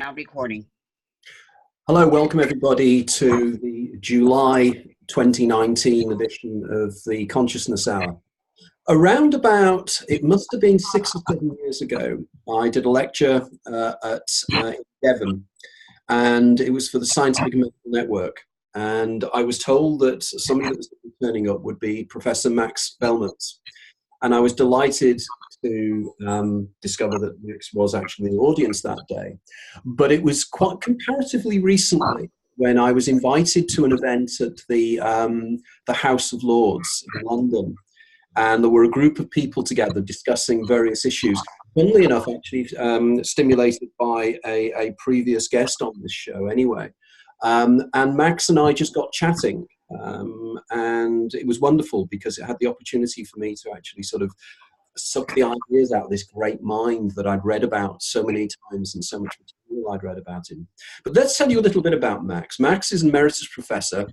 Now recording. Hello, welcome everybody to the July 2019 edition of the Consciousness Hour. Around about, it must have been 6 or 7 years ago, I did a lecture at Devon, and it was for the Scientific Medical Network. And I was told that somebody that was turning up would be Professor Max Velmans. And I was delighted to discover that Max was actually in the audience that day. But it was quite comparatively recently when I was invited to an event at the House of Lords in London. And there were a group of people together discussing various issues. Funnily enough, actually stimulated by a previous guest on this show anyway. And Max and I just got chatting. And it was wonderful because it had the opportunity for me to actually sort of suck the ideas out of this great mind that I'd read about so many times and so much material I'd read about him. But let's tell you a little bit about Max. Max is an Emeritus Professor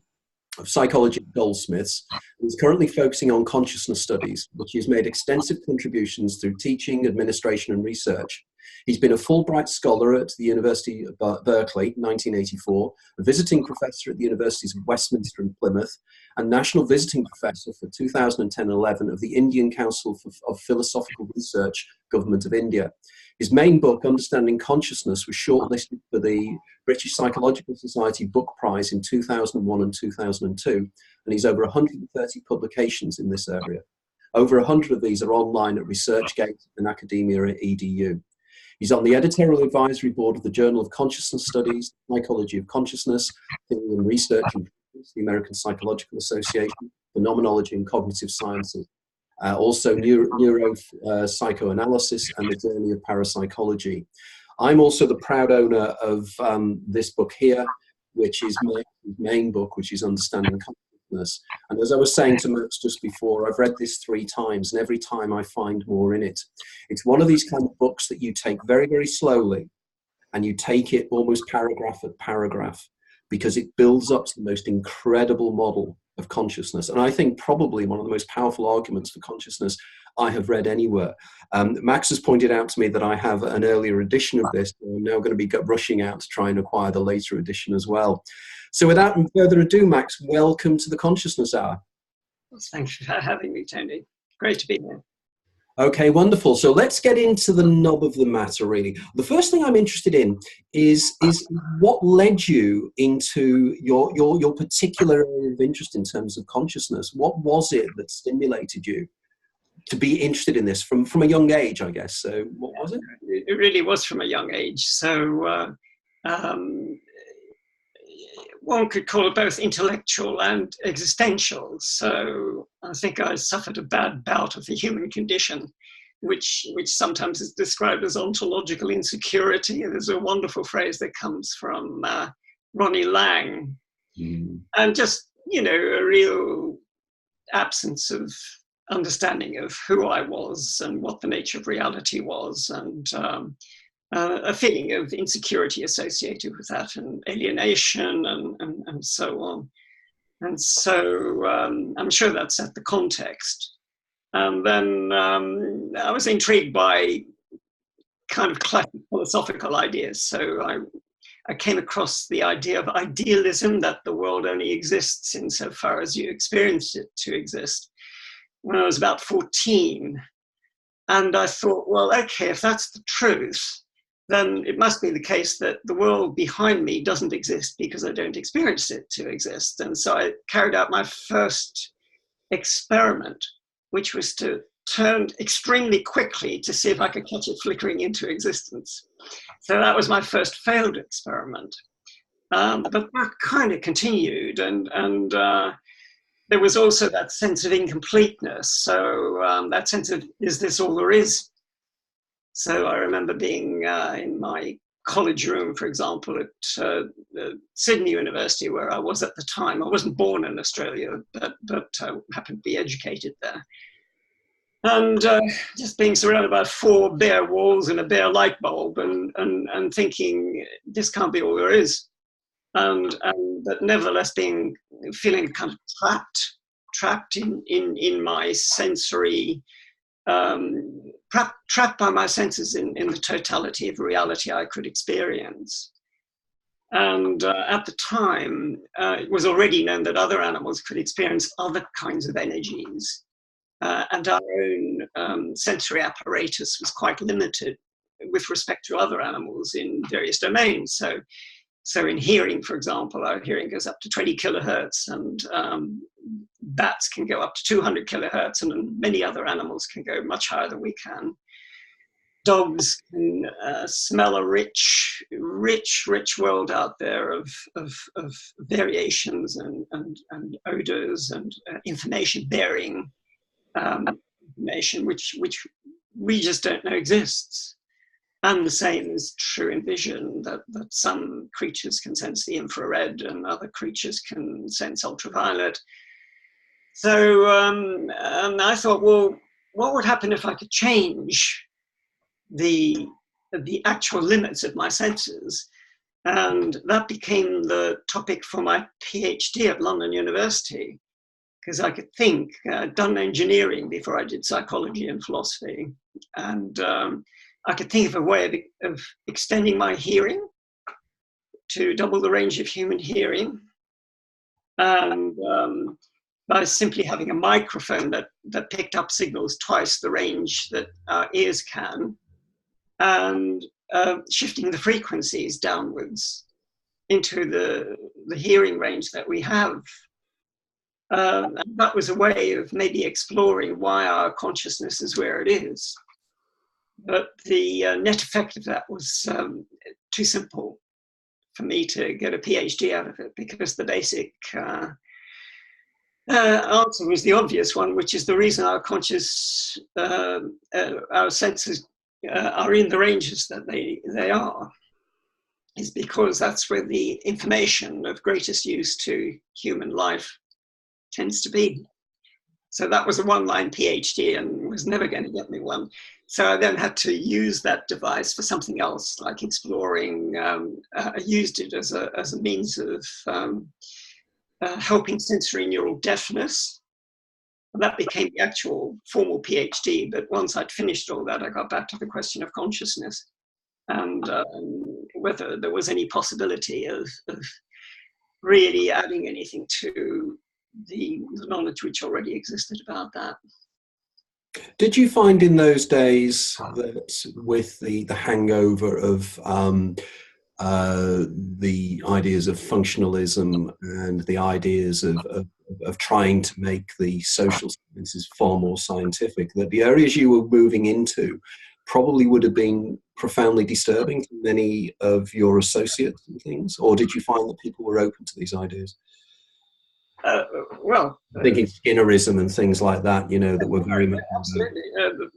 of Psychology at Goldsmiths. He's currently focusing on consciousness studies, which he's made extensive contributions through teaching, administration, and research. He's been a Fulbright Scholar at the University of Berkeley, 1984, a visiting professor at the Universities of Westminster and Plymouth, and National Visiting Professor for 2010-11 of the Indian Council of Philosophical Research, Government of India. His main book, Understanding Consciousness, was shortlisted for the British Psychological Society Book Prize in 2001 and 2002, and he's over 130 publications in this area. Over 100 of these are online at Research Gate and Academia.edu. He's on the editorial advisory board of the Journal of Consciousness Studies, Psychology of Consciousness, Theory and Research, and the American Psychological Association, Phenomenology and Cognitive Sciences. Also neuropsychoanalysis and the Journey of Parapsychology. I'm also the proud owner of this book here, which is my main book, which is Understanding Consciousness. And as I was saying to Max just before, I've read this 3 times, and every time I find more in it. It's one of these kind of books that you take very, very slowly, and you take it almost paragraph at paragraph, because it builds up to the most incredible model of consciousness. And I think probably one of the most powerful arguments for consciousness I have read anywhere. Max has pointed out to me that I have an earlier edition of this. I'm now going to be rushing out to try and acquire the later edition as well. So without further ado, Max, welcome to the Consciousness Hour. Well, thanks for having me, Tony. Great to be here. Okay, wonderful. So let's get into the nub of the matter, really. The first thing I'm interested in is what led you into your particular area of interest in terms of consciousness. What was it that stimulated you to be interested in this from a young age, I guess? So what was it? It really was from a young age. So one could call it both intellectual and existential. So I think I suffered a bad bout of the human condition, which sometimes is described as ontological insecurity. There's a wonderful phrase that comes from Ronnie Lang. And just, a real absence of understanding of who I was and what the nature of reality was, and a feeling of insecurity associated with that, and alienation, and so on. And so I'm sure that set the context. And then I was intrigued by kind of classic philosophical ideas. So I came across the idea of idealism, that the world only exists insofar as you experience it to exist, when I was about 14. And I thought, well, okay, if that's the truth, then it must be the case that the world behind me doesn't exist because I don't experience it to exist. And so I carried out my first experiment, which was to turn extremely quickly to see if I could catch it flickering into existence. So that was my first failed experiment. But that kind of continued, and there was also that sense of incompleteness. So that sense of, is this all there is? So I remember being in my college room, for example, at Sydney University, where I was at the time. I wasn't born in Australia, but happened to be educated there. And just being surrounded by 4 bare walls and a bare light bulb, and thinking, this can't be all there is. But nevertheless feeling kind of trapped in my sensory trapped by my senses in the totality of reality I could experience. And at the time, it was already known that other animals could experience other kinds of energies. And our own sensory apparatus was quite limited with respect to other animals in various domains. So in hearing, for example, our hearing goes up to 20 kilohertz, and bats can go up to 200 kilohertz, and many other animals can go much higher than we can. Dogs can smell a rich world out there of variations and odors and information bearing information which we just don't know exists. And the same is true in vision, that some creatures can sense the infrared and other creatures can sense ultraviolet. So and I thought, well, what would happen if I could change the actual limits of my senses? And that became the topic for my PhD at London University, because I could think, I'd done engineering before I did psychology and philosophy, and I could think of a way of extending my hearing to double the range of human hearing, and by simply having a microphone that picked up signals twice the range that our ears can, and shifting the frequencies downwards into the hearing range that we have. And that was a way of maybe exploring why our consciousness is where it is. But the net effect of that was too simple for me to get a PhD out of it, because the basic answer was the obvious one, which is the reason our our senses are in the ranges that they are, is because that's where the information of greatest use to human life tends to be. So that was a one-line PhD and was never going to get me one. So I then had to use that device for something else, like exploring. I used it as a means of helping sensory neural deafness. And that became the actual formal PhD. But once I'd finished all that, I got back to the question of consciousness and whether there was any possibility of really adding anything to the knowledge which already existed about that. Did you find in those days that with the hangover of the ideas of functionalism and the ideas of trying to make the social sciences far more scientific, that the areas you were moving into probably would have been profoundly disturbing to many of your associates and things? Or did you find that people were open to these ideas? Thinking Skinnerism and things like that, you know, that were very much... Absolutely.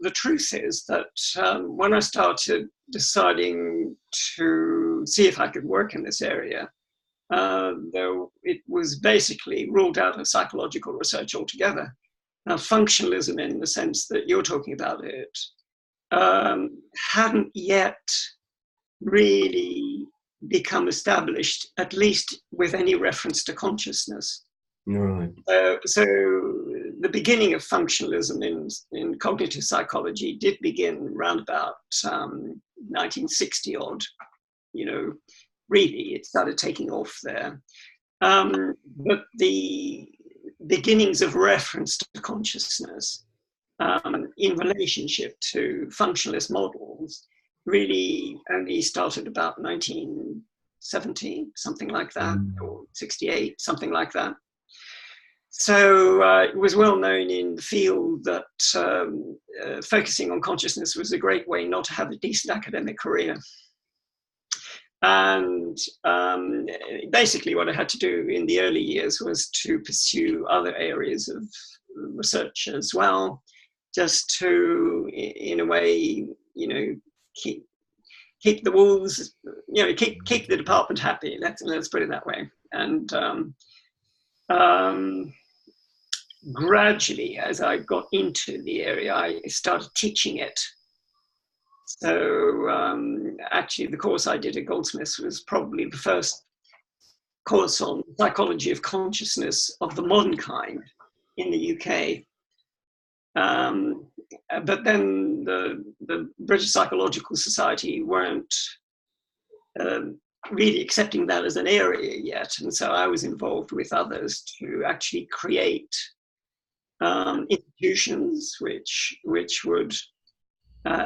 The truth is that when I started deciding to see if I could work in this area, though it was basically ruled out of psychological research altogether. Now, functionalism, in the sense that you're talking about it, hadn't yet really become established, at least with any reference to consciousness. Right. So the beginning of functionalism in cognitive psychology did begin around about 1960 odd. You know, really, it started taking off there. But the beginnings of reference to consciousness in relationship to functionalist models really only started about 1970, something like that, or 68, something like that. So it was well known in the field that focusing on consciousness was a great way not to have a decent academic career. And basically what I had to do in the early years was to pursue other areas of research as well, just to, in a way, you know, keep the wolves, you know, keep the department happy. Let's put it that way. And gradually, as I got into the area, I started teaching it. So actually, the course I did at Goldsmiths was probably the first course on psychology of consciousness of the modern kind in the UK. but then the British Psychological Society weren't really accepting that as an area yet. And so I was involved with others to actually create institutions which would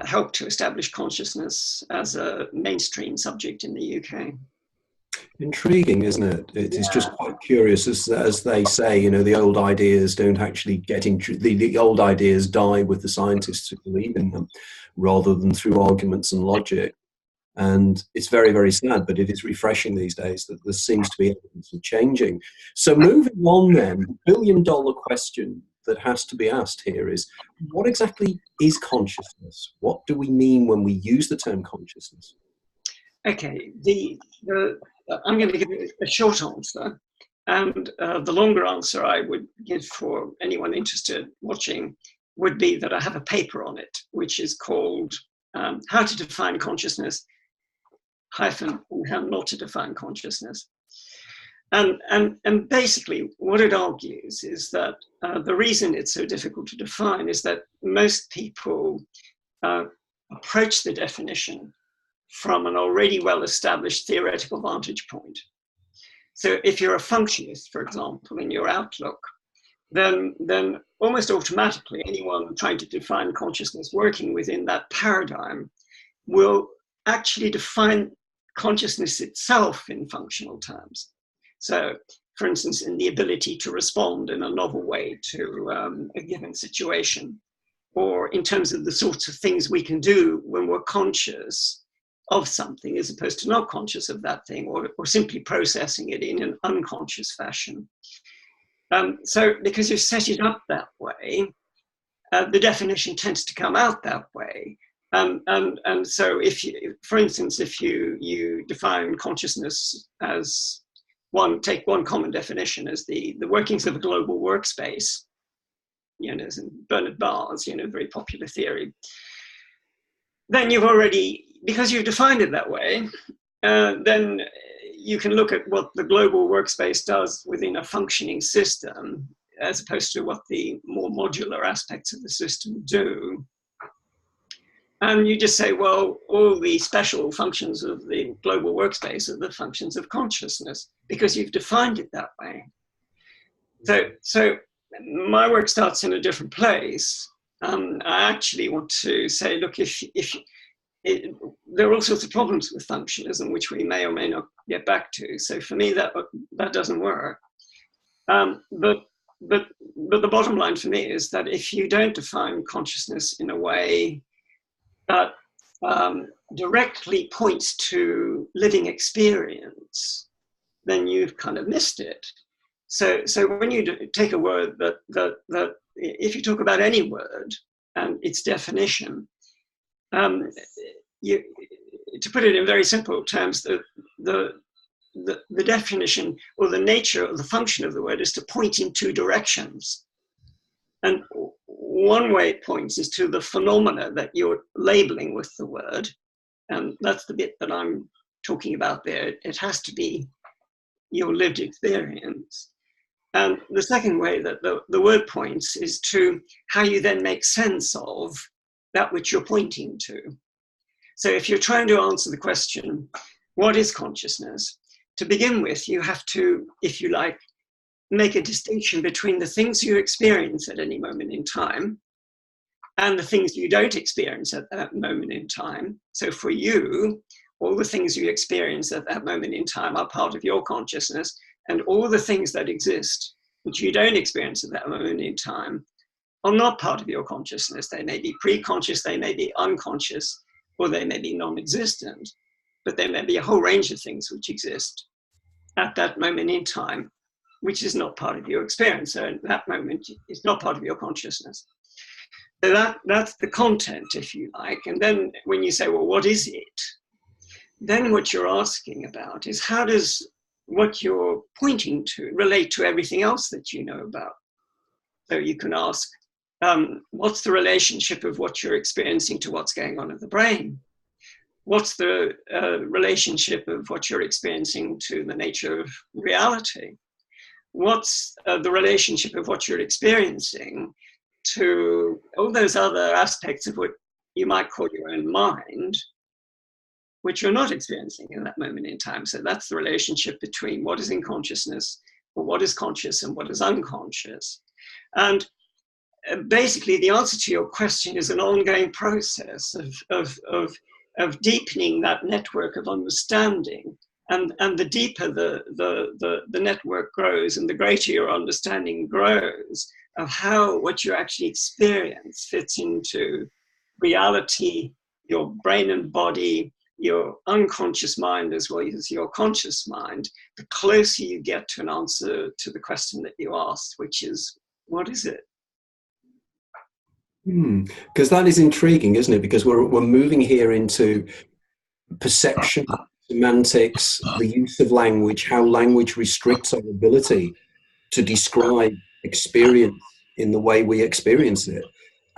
help to establish consciousness as a mainstream subject in the UK. Intriguing, isn't it? It's just quite curious, as they say, you know, the old ideas don't actually get into the old ideas die with the scientists who believe in them, rather than through arguments and logic. And it's very, very sad, but it is refreshing these days that there seems to be evidence of changing. So moving on then, the billion-dollar question that has to be asked here is, what exactly is consciousness? What do we mean when we use the term consciousness? Okay, I'm going to give a short answer, and the longer answer I would give for anyone interested watching would be that I have a paper on it, which is called How to Define Consciousness – How Not to Define Consciousness. And basically what it argues is that the reason it's so difficult to define is that most people approach the definition from an already well-established theoretical vantage point. So if you're a functionist, for example, in your outlook, then almost automatically anyone trying to define consciousness working within that paradigm will actually define consciousness itself in functional terms. So, for instance, in the ability to respond in a novel way to a given situation, or in terms of the sorts of things we can do when we're conscious of something as opposed to not conscious of that thing, or simply processing it in an unconscious fashion. So because you set it up that way, the definition tends to come out that way. And so if you, for instance, if you define consciousness as take one common definition as the workings of a global workspace, you know, as in Bernard Barr's, you know, very popular theory, then you've already, because you've defined it that way, then you can look at what the global workspace does within a functioning system, as opposed to what the more modular aspects of the system do. And you just say, well, all the special functions of the global workspace are the functions of consciousness, because you've defined it that way. So my work starts in a different place. I actually want to say, look, there are all sorts of problems with functionalism, which we may or may not get back to. So for me, that doesn't work. But the bottom line for me is that if you don't define consciousness in a way that directly points to living experience, then you've kind of missed it. So when you take a word that if you talk about any word and its definition, to put it in very simple terms, the definition or the nature or the function of the word is to point in two directions. And one way it points is to the phenomena that you're labeling with the word. And that's the bit that I'm talking about there. It has to be your lived experience. And the second way that the word points is to how you then make sense of that which you're pointing to. So if you're trying to answer the question, what is consciousness? To begin with, you have to, if you like, make a distinction between the things you experience at any moment in time and the things you don't experience at that moment in time. So for you, all the things you experience at that moment in time are part of your consciousness, and all the things that exist, which you don't experience at that moment in time, are not part of your consciousness. They may be pre-conscious, they may be unconscious, or they may be non-existent, but there may be a whole range of things which exist at that moment in time, which is not part of your experience. So at that moment, it's not part of your consciousness. So that's the content, if you like. And then when you say, well, what is it? Then what you're asking about is, how does what you're pointing to relate to everything else that you know about? So you can ask, what's the relationship of what you're experiencing to what's going on in the brain? What's the relationship of what you're experiencing to the nature of reality? What's the relationship of what you're experiencing to all those other aspects of what you might call your own mind, which you're not experiencing in that moment in time. So that's the relationship between what is in consciousness, or what is conscious, and what is unconscious. And basically, the answer to your question is an ongoing process of deepening that network of understanding. And the deeper the network grows, and the greater your understanding grows of how what you actually experience fits into reality, your brain and body, your unconscious mind as well as your conscious mind, the closer you get to an answer to the question that you asked, which is, what is it? Because that is intriguing, isn't it? Because we're moving here into perception, semantics, the use of language, how language restricts our ability to describe experience in the way we experience it.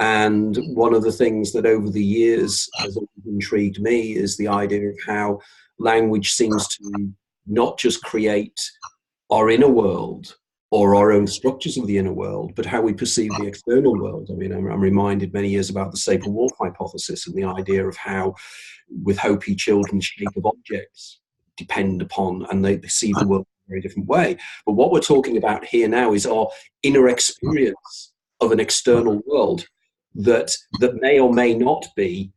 And one of the things that over the years has intrigued me is the idea of how language seems to not just create our inner world or our own structures of the inner world, but how we perceive the external world. I mean, I'm reminded many years about the Sapir-Whorf hypothesis and the idea of how with Hopi children, shape of objects depend upon, and they perceive the world in a very different way. But what we're talking about here now is our inner experience of an external world that may or may not be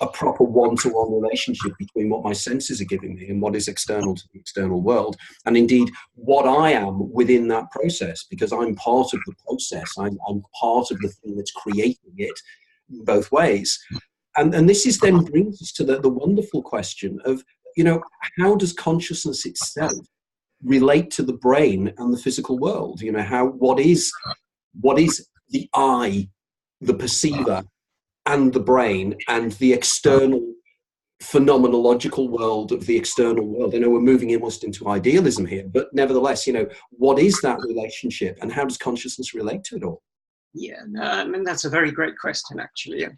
a proper one-to-one relationship between what my senses are giving me and what is external to the external world, and indeed what I am within that process, because I'm part of the process. I'm part of the thing that's creating it both ways. And this is then brings us to the wonderful question of, you know, how does consciousness itself relate to the brain and the physical world? You know, what is the I, the perceiver, and the brain, and the external phenomenological world of the external world? I know we're moving almost into idealism here, but nevertheless, you know, what is that relationship, and how does consciousness relate to it all? Yeah, no, I mean, that's a very great question, actually.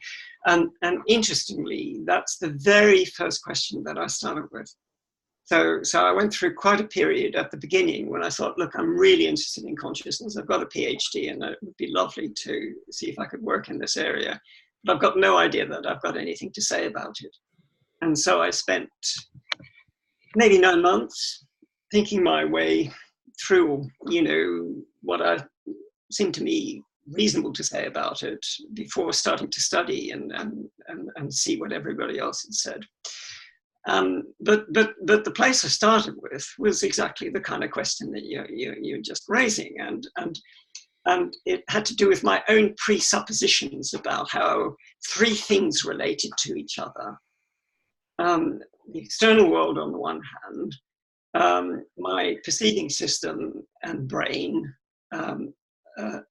And interestingly, that's the very first question that I started with. So I went through quite a period at the beginning when I thought, look, I'm really interested in consciousness. I've got a PhD, and it would be lovely to see if I could work in this area. But I've got no idea that I've got anything to say about it. And so I spent maybe 9 months thinking my way through, you know, what I seemed to me reasonable to say about it before starting to study and see what everybody else had said. But the place I started with was exactly the kind of question that you're just raising, and it had to do with my own presuppositions about how three things related to each other. The external world on the one hand, my perceiving system and brain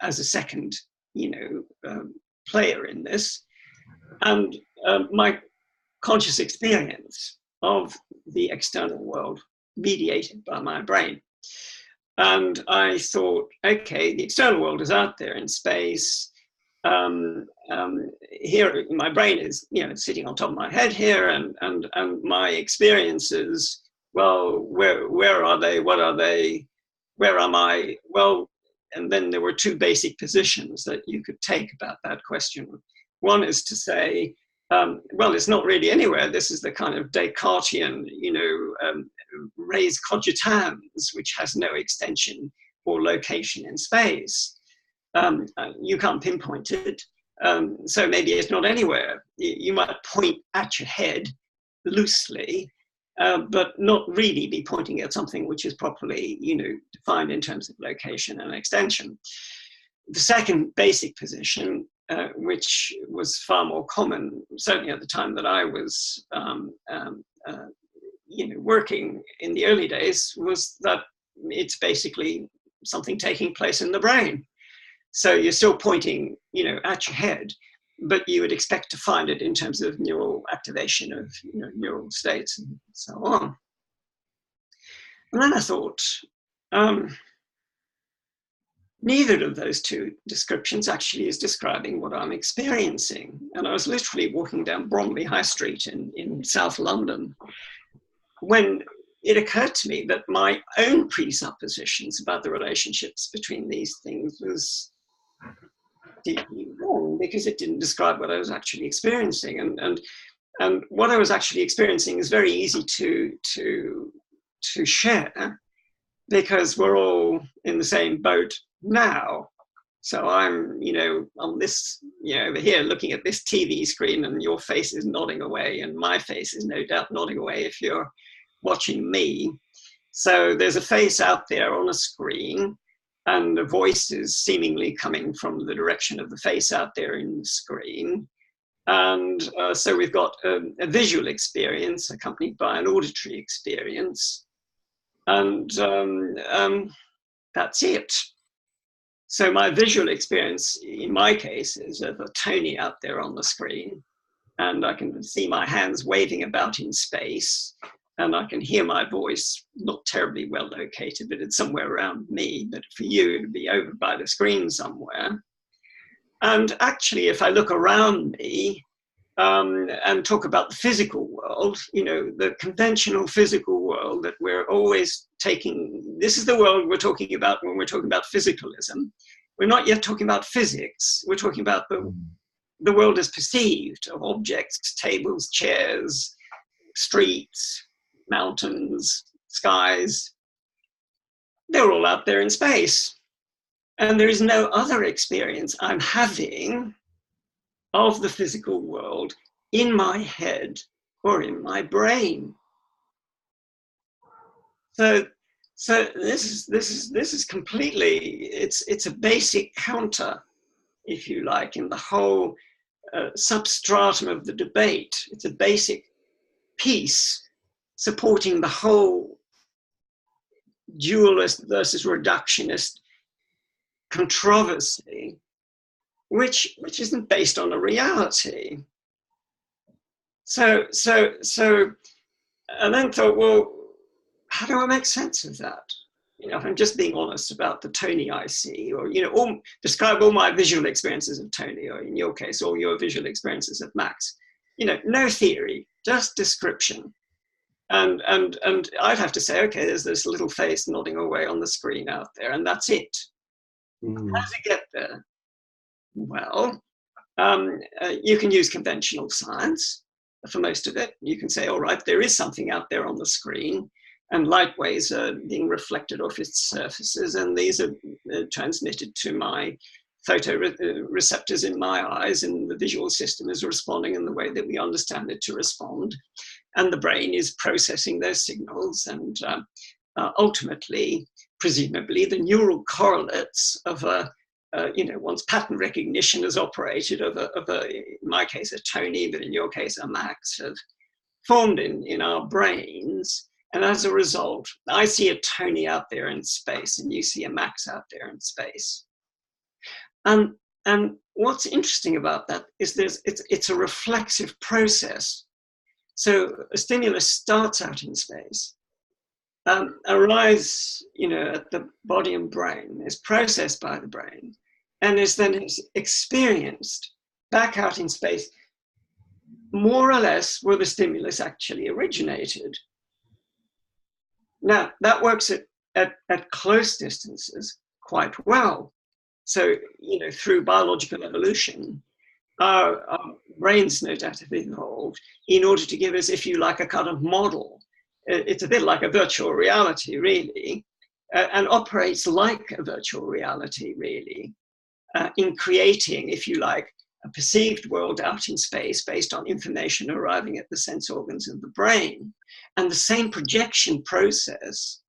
as a second, player in this, and my conscious experience of the external world mediated by my brain. And I thought, okay, the external world is out there in space. Here, my brain is, sitting on top of my head here, and my experiences, well, where are they? What are they? Where am I? Well, and then there were two basic positions that you could take about that question. One is to say, well, it's not really anywhere. This is the kind of Descartian, res cogitans, which has no extension or location in space. You can't pinpoint it. So maybe it's not anywhere. You might point at your head loosely, but not really be pointing at something which is properly, defined in terms of location and extension. The second basic position, which was far more common, certainly at the time that I was, working in the early days, was that it's basically something taking place in the brain. So you're still pointing, at your head, but you would expect to find it in terms of neural activation of neural states and so on. And then I thought, neither of those two descriptions actually is describing what I'm experiencing. And I was literally walking down Bromley High Street in South London when it occurred to me that my own presuppositions about the relationships between these things was deeply wrong, because it didn't describe what I was actually experiencing. And what I was actually experiencing is very easy to share, because we're all in the same boat now. So I'm, on this, over here looking at this TV screen, and your face is nodding away, and my face is no doubt nodding away if you're watching me. So there's a face out there on a screen, and a voice is seemingly coming from the direction of the face out there in the screen. And so we've got a visual experience accompanied by an auditory experience. And that's it. So my visual experience, in my case, is of a Tony out there on the screen. And I can see my hands waving about in space. And I can hear my voice, not terribly well located, but it's somewhere around me. But for you, it would be over by the screen somewhere. And actually, if I look around me and talk about the physical world, the conventional physical world that we're always taking, this is the world we're talking about when we're talking about physicalism. We're not yet talking about physics. We're talking about the world as perceived, of objects, tables, chairs, streets, mountains, skies. They're all out there in space. And there is no other experience I'm having of the physical world in my head or in my brain. So this is completely, it's a basic counter, if you like, in the whole substratum of the debate. It's a basic piece supporting the whole dualist versus reductionist controversy, which isn't based on a reality. So and then thought, well, how do I make sense of that? If I'm just being honest about the Tony I see, or describe all my visual experiences of Tony, or in your case, all your visual experiences of Max. No theory, just description. And I'd have to say, okay, there's this little face nodding away on the screen out there, and that's it. How does it get there? Well, you can use conventional science for most of it. You can say, all right, there is something out there on the screen, and light waves are being reflected off its surfaces, and these are transmitted to my photoreceptors in my eyes, and the visual system is responding in the way that we understand it to respond. And the brain is processing those signals, and ultimately, presumably, the neural correlates of once pattern recognition is operated of in my case, a Tony, but in your case, a Max, have formed in our brains. And as a result, I see a Tony out there in space, and you see a Max out there in space. And what's interesting about that is it's a reflexive process. So a stimulus starts out in space, arrives, at the body and brain, is processed by the brain, and is then experienced back out in space, more or less where the stimulus actually originated. Now, that works at close distances quite well. So, through biological evolution, our brains no doubt have evolved in order to give us, if you like, a kind of model. It's a bit like a virtual reality, really, and operates like a virtual reality, really, in creating, if you like, a perceived world out in space based on information arriving at the sense organs of the brain. And the same projection process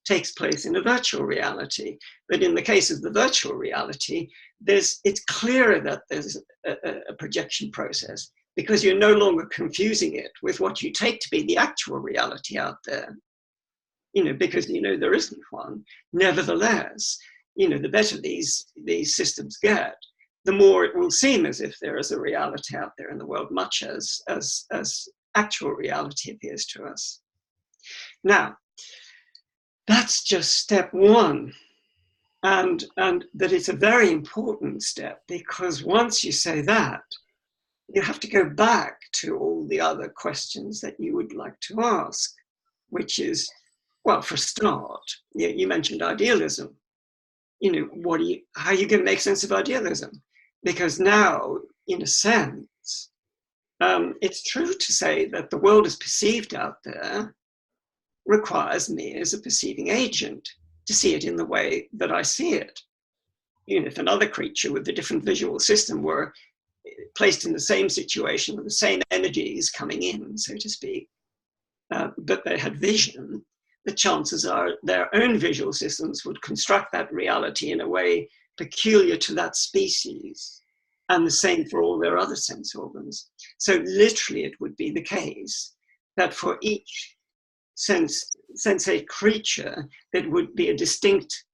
takes place in a virtual reality. But in the case of the virtual reality, it's clearer that there's a projection process, because you're no longer confusing it with what you take to be the actual reality out there, because there isn't one. Nevertheless, the better these systems get, the more it will seem as if there is a reality out there in the world, much as actual reality appears to us. Now, that's just step one. And that it's a very important step, because once you say that, you have to go back to all the other questions that you would like to ask, which is, well, for a start, you mentioned idealism. How are you going to make sense of idealism? Because now, in a sense, it's true to say that the world as perceived out there requires me as a perceiving agent to see it in the way that I see it. You know, if another creature with a different visual system were placed in the same situation with the same energies coming in, so to speak, but they had vision, the chances are their own visual systems would construct that reality in a way peculiar to that species, and the same for all their other sense organs. So literally it would be the case that for each sensate creature, there would be a distinct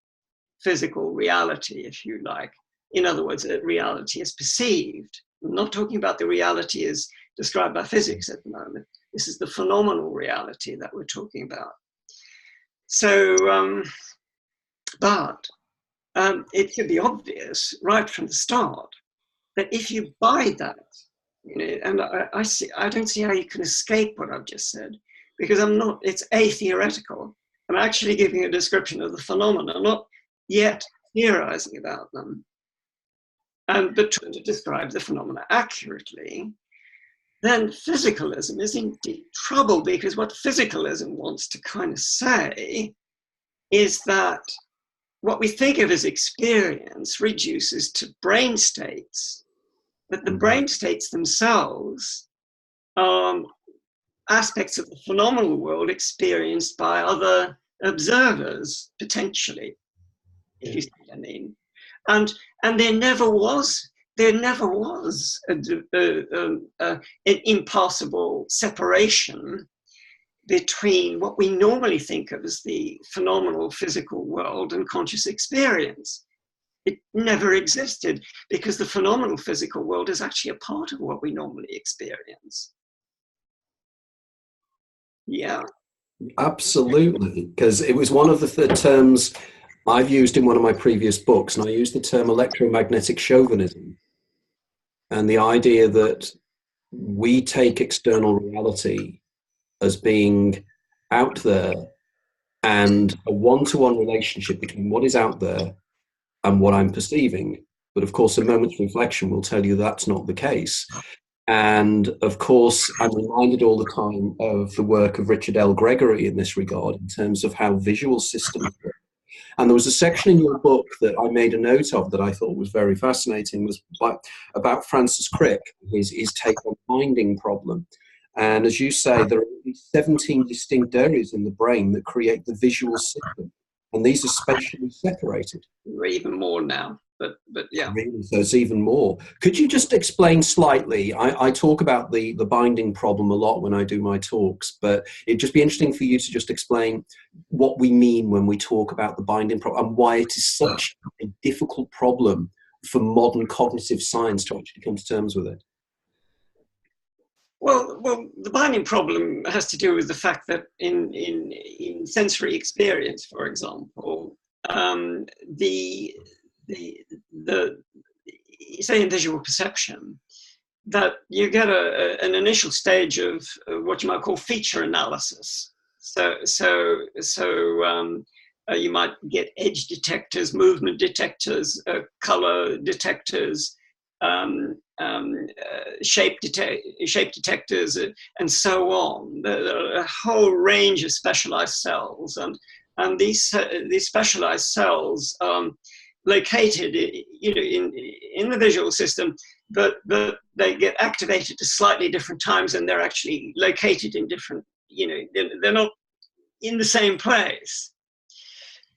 physical reality, if you like. In other words, a reality is perceived. I'm not talking about the reality as described by physics at the moment. This is the phenomenal reality that we're talking about. So, it should be obvious right from the start that if you buy that, you know, and I don't see how you can escape what I've just said, because it's a-theoretical. I'm actually giving a description of the phenomena, not yet theorizing about them. But trying to describe the phenomena accurately, then physicalism is in deep trouble, because what physicalism wants to kind of say is that what we think of as experience reduces to brain states, but the brain states themselves are aspects of the phenomenal world experienced by other observers, potentially, if you see what I mean. And there never was an impassable separation between what we normally think of as the phenomenal physical world and conscious experience. It never existed, because the phenomenal physical world is actually a part of what we normally experience. Yeah. Absolutely, because it was one of the terms I've used in one of my previous books, and I used the term electromagnetic chauvinism, and the idea that we take external reality as being out there, and a one-to-one relationship between what is out there and what I'm perceiving. But of course, a moment's reflection will tell you that's not the case. And of course, I'm reminded all the time of the work of Richard L. Gregory in this regard, in terms of how visual systems work. And there was a section in your book that I made a note of that I thought was very fascinating, was about Francis Crick, his take on binding problem. And as you say, there are 17 distinct areas in the brain that create the visual system, and these are spatially separated. Even more now, but yeah. Really, so it's even more. Could you just explain slightly? I talk about the binding problem a lot when I do my talks, but it'd just be interesting for you to just explain what we mean when we talk about the binding problem, and why it is such a difficult problem for modern cognitive science to actually come to terms with it. Well, the binding problem has to do with the fact that in sensory experience, for example, say in visual perception, that you get an initial stage of what you might call feature analysis. So you might get edge detectors, movement detectors, color detectors, shape detectors, and so on. There are a whole range of specialized cells, and these specialized cells located, you know, in the visual system, but they get activated at slightly different times, and they're actually located in different, you know, they're not in the same place.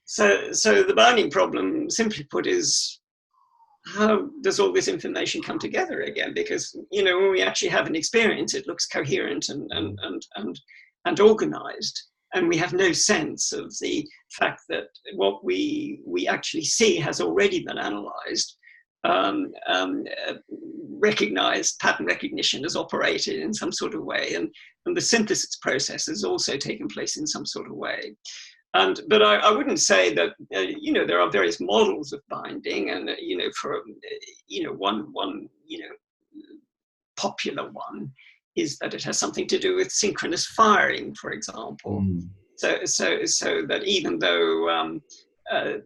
So the binding problem, simply put, is how does all this information come together again? Because, you know, when we actually have an experience, it looks coherent and organized, and we have no sense of the fact that what we actually see has already been analyzed, recognized, pattern recognition has operated in some sort of way, and the synthesis process has also taken place in some sort of way. But I wouldn't say that, you know, there are various models of binding, and, you know, for, you know, one, you know, popular one is that it has something to do with synchronous firing, for example. So that even though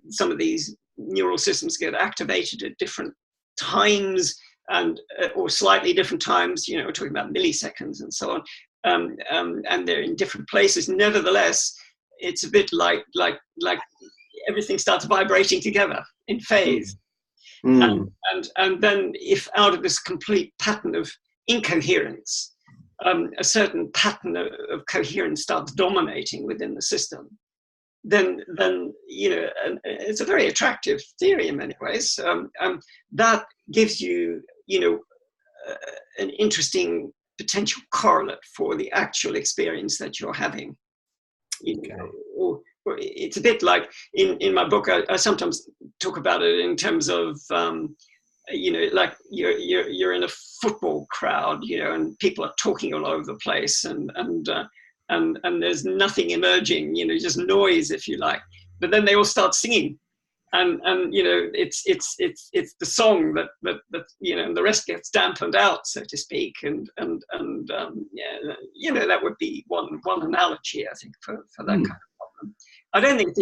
some of these neural systems get activated at different times and or slightly different times, you know, we're talking about milliseconds and so on, and they're in different places. Nevertheless, it's a bit like everything starts vibrating together in phase. And then if out of this complete pattern of incoherence, a certain pattern of coherence starts dominating within the system, then you know, it's a very attractive theory in many ways. That gives you, you know, an interesting potential correlate for the actual experience that you're having. You know, or it's a bit like in my book, I sometimes talk about it in terms of you know, like you're in a football crowd, you know, and people are talking all over the place, and there's nothing emerging, you know, just noise, if you like. But then they all start singing, and you know, it's the song that you know, and the rest gets dampened out, so to speak, and yeah, you know, that would be one analogy, I think, for that kind of problem. I don't think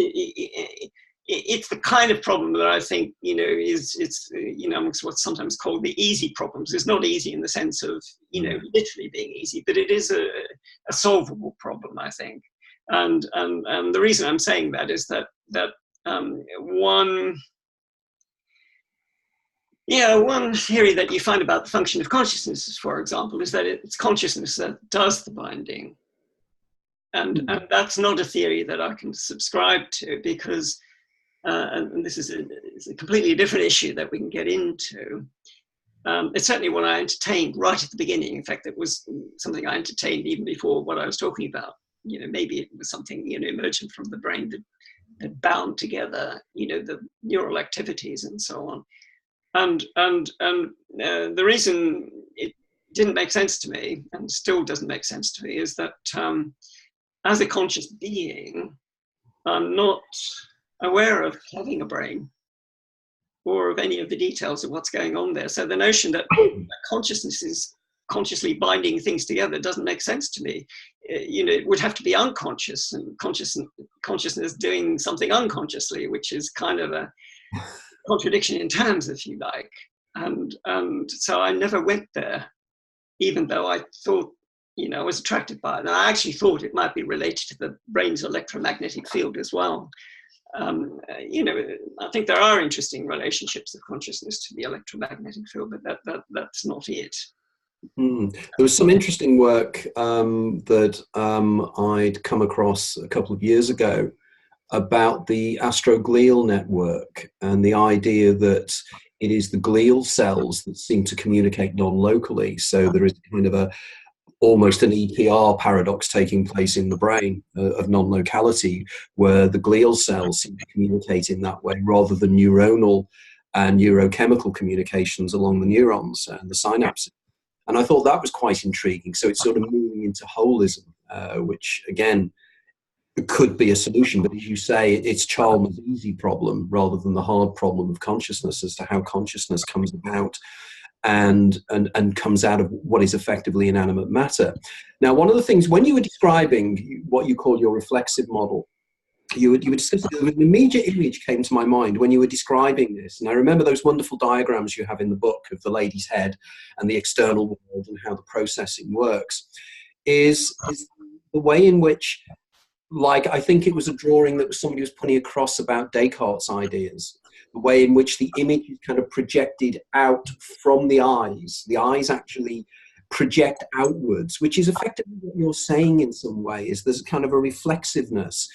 it's the kind of problem that I think, you know, it's you know, what's sometimes called the easy problems. It's not easy in the sense of, you know, literally being easy, but it is a solvable problem, I think. And the reason I'm saying that is that one theory that you find about the function of consciousness, for example, is that it's consciousness that does the binding. And that's not a theory that I can subscribe to, because and this is a completely different issue that we can get into. It's certainly one I entertained right at the beginning. In fact, it was something I entertained even before what I was talking about. You know, maybe it was something, you know, emergent from the brain that bound together, you know, the neural activities and so on. And the reason it didn't make sense to me, and still doesn't make sense to me, is that as a conscious being, I'm not aware of having a brain or of any of the details of what's going on there. So the notion that consciousness is consciously binding things together doesn't make sense to me. You know, it would have to be unconscious, and consciousness doing something unconsciously, which is kind of a contradiction in terms, if you like. And so I never went there, even though I thought, you know, I was attracted by it. And I actually thought it might be related to the brain's electromagnetic field as well. You know, I think there are interesting relationships of consciousness to the electromagnetic field, but that's not it. There was some interesting work that I'd come across a couple of years ago about the astroglial network, and the idea that it is the glial cells that seem to communicate non-locally. So there is kind of almost an EPR paradox taking place in the brain of non-locality, where the glial cells seem to communicate in that way rather than neuronal and neurochemical communications along the neurons and the synapses. And I thought that was quite intriguing. So it's sort of moving into holism, which again could be a solution. But as you say, it's Chalmers' easy problem rather than the hard problem of consciousness, as to how consciousness comes about and comes out of what is effectively inanimate matter. Now, one of the things, when you were describing what you call your reflexive model, you were discussing, an immediate image came to my mind when you were describing this. And I remember those wonderful diagrams you have in the book of the lady's head and the external world and how the processing works, is the way in which, like, I think it was a drawing that somebody was putting across about Descartes' ideas, the way in which the image is kind of projected out from the eyes. The eyes actually project outwards, which is effectively what you're saying in some way, is there's kind of a reflexiveness.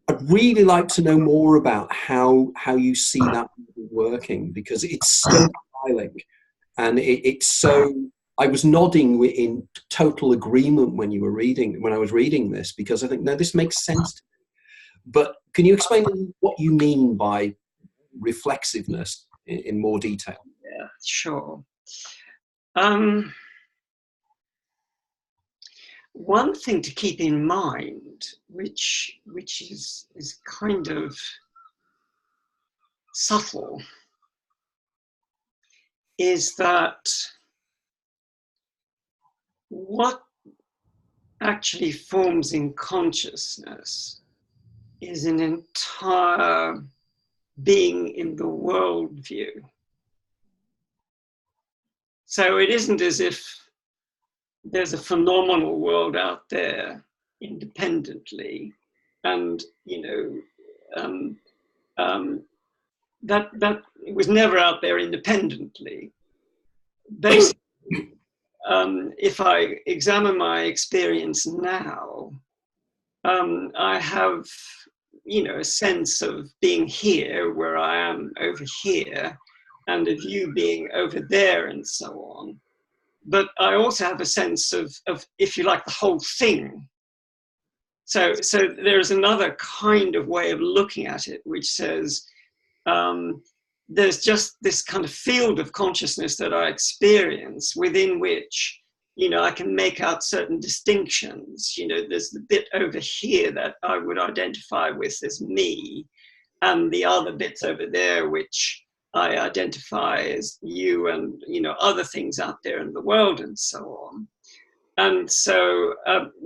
I'd really like to know more about how you see that working, because it's so compelling, and it's so. I was nodding in total agreement when I was reading this, because I think, no, this makes sense to me. But can you explain what you mean by reflexiveness in more detail? Yeah, sure. One thing to keep in mind, which is kind of subtle, is that what actually forms in consciousness is an entire being in the worldview. So it isn't as if there's a phenomenal world out there independently, and that it was never out there independently. Basically, if I examine my experience now, I have, a sense of being here where I am over here, and of you being over there, and so on. But I also have a sense of, if you like, the whole thing. So there's another kind of way of looking at it, which says, there's just this kind of field of consciousness that I experience, within which, I can make out certain distinctions. There's the bit over here that I would identify with as me, and the other bits over there, which I identify as you, and, other things out there in the world, and so on. And so,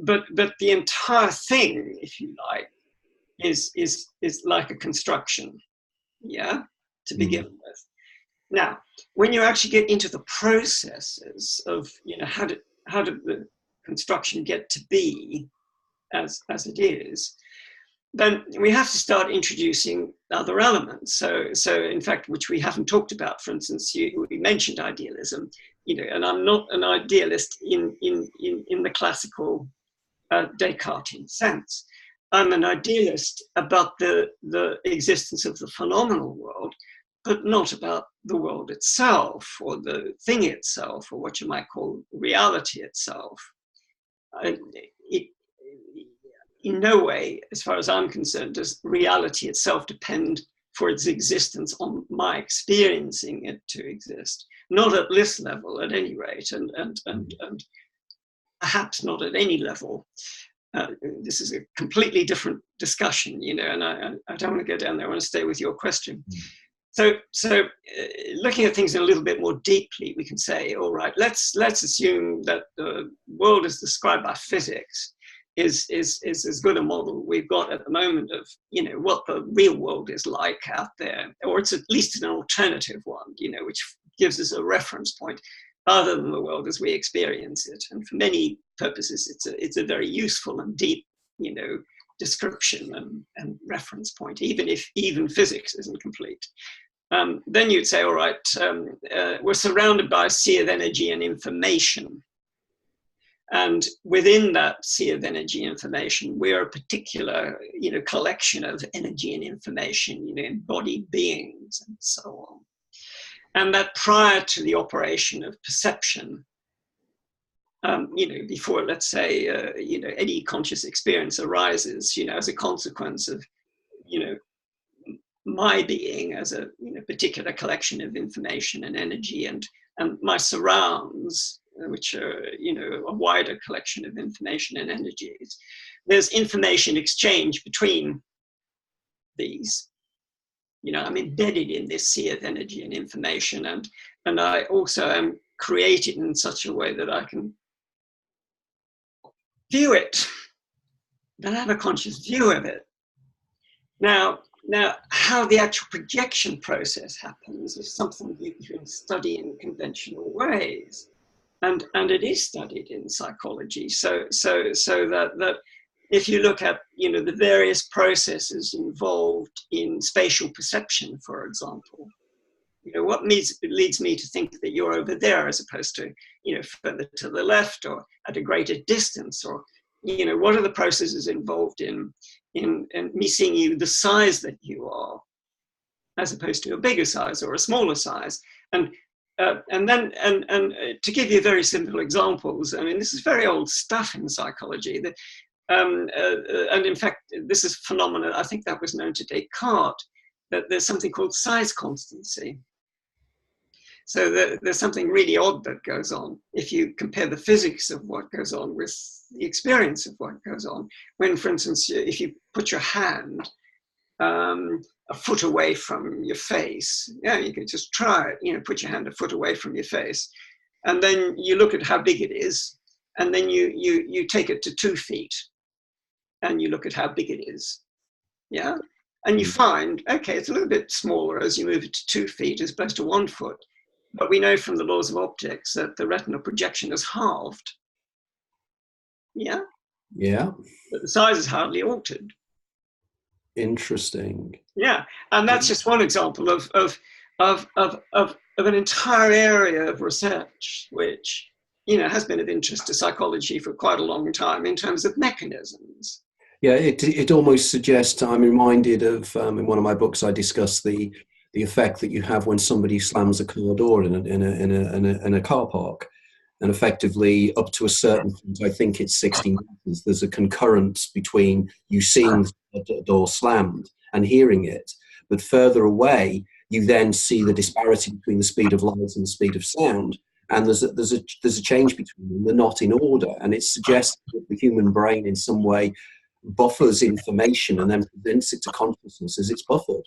but the entire thing, if you like, is like a construction, to begin with. Now, when you actually get into the processes of, how did the construction get to be as it is, then we have to start introducing other elements. So in fact, which we haven't talked about. For instance, we mentioned idealism, and I'm not an idealist in the classical Descartesian sense. I'm an idealist about the existence of the phenomenal world, but not about the world itself, or the thing itself, or what you might call reality itself. In no way, as far as I'm concerned, does reality itself depend for its existence on my experiencing it to exist. Not at this level, at any rate, and perhaps not at any level. This is a completely different discussion, and I don't want to go down there. I want to stay with your question. So looking at things a little bit more deeply, we can say, all right, let's assume that the world as described by physics is as good a model we've got at the moment of, what the real world is like out there, or it's at least an alternative one, which gives us a reference point other than the world as we experience it. And for many purposes, it's a very useful and deep, description and reference point, even if physics isn't complete. Then you'd say, all right, we're surrounded by a sea of energy and information. And within that sea of energy information, we're a particular, collection of energy and information, embodied beings and so on. And that prior to the operation of perception, before, let's say, any conscious experience arises, as a consequence of, my being as a particular collection of information and energy, and my surrounds, which are, a wider collection of information and energies. There's information exchange between these. I'm embedded in this sea of energy and information, and I also am created in such a way that I can view it, that I have a conscious view of it. Now, how the actual projection process happens is something you can study in conventional ways. And it is studied in psychology. So that if you look at, the various processes involved in spatial perception, for example, what leads me to think that you're over there as opposed to, further to the left or at a greater distance, or, what are the processes involved in me seeing you the size that you are, as opposed to a bigger size or a smaller size. And to give you very simple examples, I mean, this is very old stuff in psychology. And in fact, this is a phenomenon, I think that was known to Descartes, that there's something called size constancy. So there's something really odd that goes on if you compare the physics of what goes on with the experience of what goes on. When, for instance, if you put your hand a foot away from your face, you can just try it, put your hand a foot away from your face, and then you look at how big it is, and then you take it to 2 feet, and you look at how big it is, and you find, okay, it's a little bit smaller as you move it to 2 feet as opposed to 1 foot. But we know from the laws of optics that the retinal projection is halved. Yeah? Yeah. But the size is hardly altered. Interesting. Yeah, and that's just one example of an entire area of research which, you know, has been of interest to psychology for quite a long time in terms of mechanisms. Yeah, it almost suggests, I'm reminded of, in one of my books, I discuss the effect that you have when somebody slams a car door in a car park. And effectively, up to a certain point, I think it's 60 meters, there's a concurrence between you seeing the door slammed and hearing it. But further away, you then see the disparity between the speed of light and the speed of sound. And there's a change between them. They're not in order. And it suggests that the human brain in some way buffers information and then presents it to consciousness as it's buffered,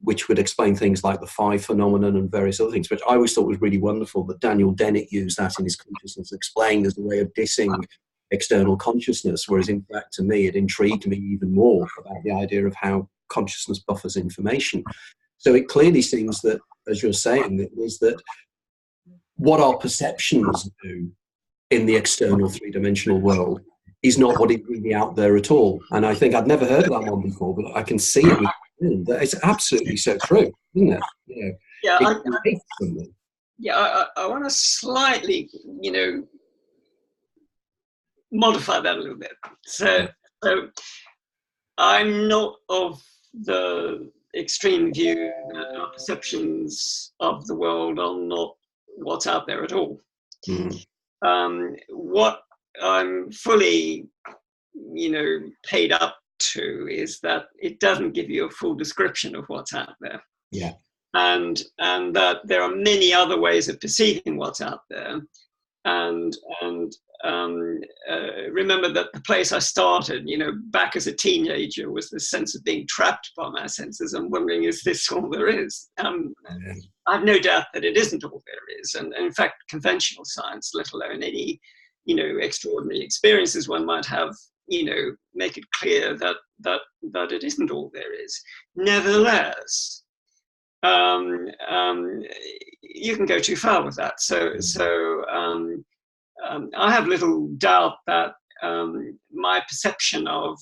which would explain things like the phi phenomenon and various other things, which I always thought was really wonderful that Daniel Dennett used that in his Consciousness Explained as a way of dissing external consciousness, whereas in fact to me it intrigued me even more about the idea of how consciousness buffers information. So it clearly seems that, as you're saying, that what our perceptions do in the external three-dimensional world is not what is really out there at all. And I think I'd never heard of that one before, but I can see it with it's absolutely so true, isn't it? You know, yeah, I want to slightly, you know, modify that a little bit. So I'm not of the extreme view that our perceptions of the world are not what's out there at all. What I'm fully, you know, paid up to is that it doesn't give you a full description of what's out there. Yeah. And that there are many other ways of perceiving what's out there. And remember that the place I started, you know, back as a teenager, was the sense of being trapped by my senses and wondering, is this all there is? I have no doubt that it isn't all there is. And in fact, conventional science, let alone any, you know, extraordinary experiences one might have, you know, make it clear that it isn't all there is. Nevertheless, you can go too far with that. So I have little doubt that my perception of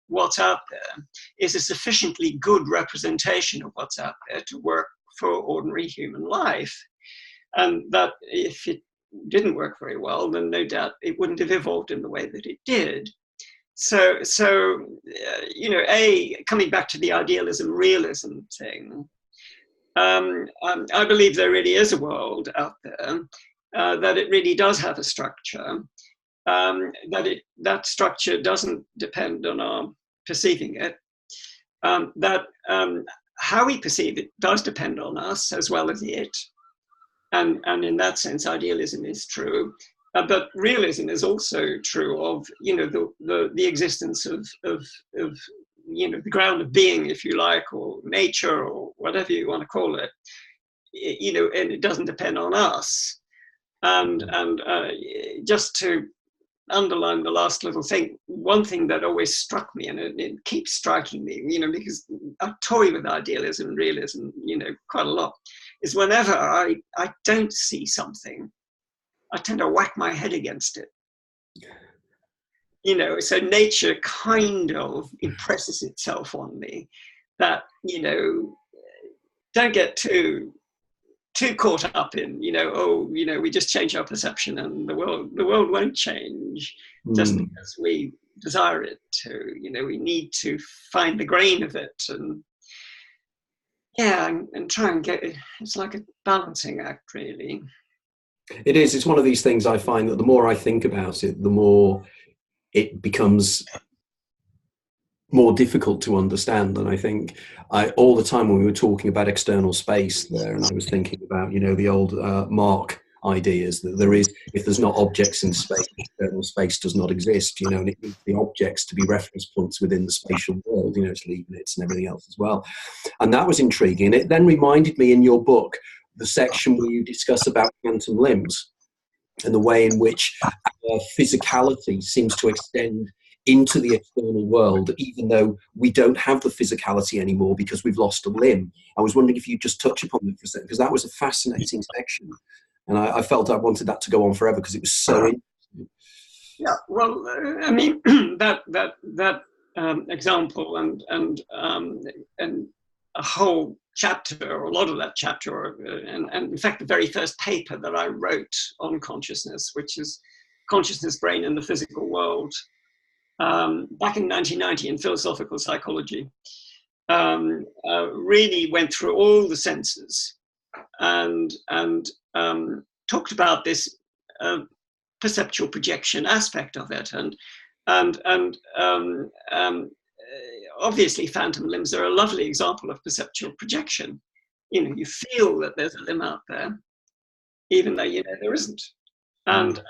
what's out there is a sufficiently good representation of what's out there to work for ordinary human life. And that if it didn't work very well, then no doubt it wouldn't have evolved in the way that it did. So you know, coming back to the idealism realism thing, I believe there really is a world out there, that it really does have a structure, that structure doesn't depend on our perceiving it, that how we perceive it does depend on us as well as it. And in that sense, idealism is true. But realism is also true of, you know, the existence of you know, the ground of being, if you like, or nature, or whatever you want to call it, you know, and it doesn't depend on us. And just to underline the last little thing, one thing that always struck me, and it keeps striking me, you know, because I toy with idealism and realism, you know, quite a lot, is whenever I don't see something, I tend to whack my head against it. You know, so nature kind of impresses itself on me that, you know, don't get too caught up in, you know, oh, you know, we just change our perception and the world won't change just because we desire it to. You know, we need to find the grain of it and try and get it. It's like a balancing act, really. It is. It's one of these things I find that the more I think about it, the more it becomes more difficult to understand. And I think all the time when we were talking about external space there, and I was thinking about, you know, the old Mark ideas that there is, if there's not objects in space, external space does not exist, you know, and it needs the objects to be reference points within the spatial world, you know, it's Leibniz and everything else as well. And that was intriguing. It then reminded me in your book, the section where you discuss about quantum limbs and the way in which our physicality seems to extend into the external world, even though we don't have the physicality anymore because we've lost a limb. I was wondering if you'd just touch upon that for a second, because that was a fascinating section. And I felt I wanted that to go on forever because it was so interesting. Yeah, well, I mean, that example and a whole chapter, or a lot of that chapter, and in fact, the very first paper that I wrote on consciousness, which is Consciousness, Brain, and the Physical World, back in 1990 in Philosophical Psychology, really went through all the senses and talked about this perceptual projection aspect of it, and obviously phantom limbs are a lovely example of perceptual projection. You know, you feel that there's a limb out there, even though you know there isn't. And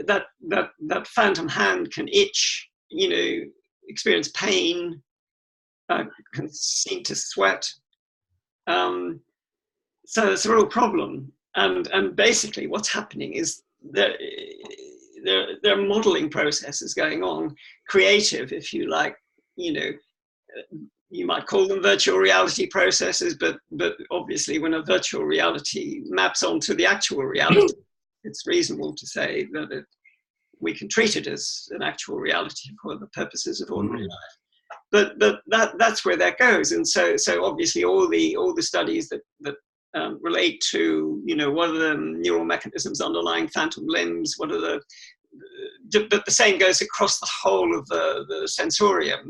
that phantom hand can itch, you know, experience pain, can seem to sweat. So it's a real problem. And basically what's happening is there are modeling processes going on, creative, if you like, you know, you might call them virtual reality processes, but obviously when a virtual reality maps onto the actual reality, it's reasonable to say that we can treat it as an actual reality for the purposes of ordinary life. But that's where that goes. And so obviously all the studies that relate to, you know, what are the neural mechanisms underlying phantom limbs, what are but the same goes across the whole of the sensorium.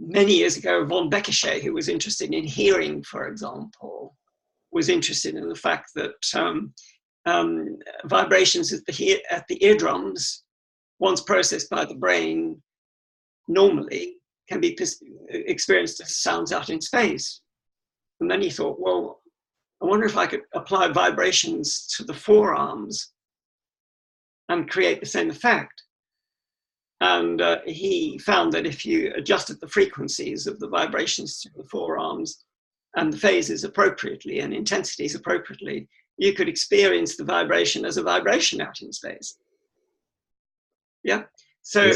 Many years ago, von Beckershay, who was interested in hearing, for example, was interested in the fact that vibrations at the eardrums, once processed by the brain, normally can be experienced as sounds out in space. And then he thought, well, I wonder if I could apply vibrations to the forearms and create the same effect. And he found that if you adjusted the frequencies of the vibrations to the forearms and the phases appropriately and intensities appropriately, you could experience the vibration as a vibration out in space. Yeah. So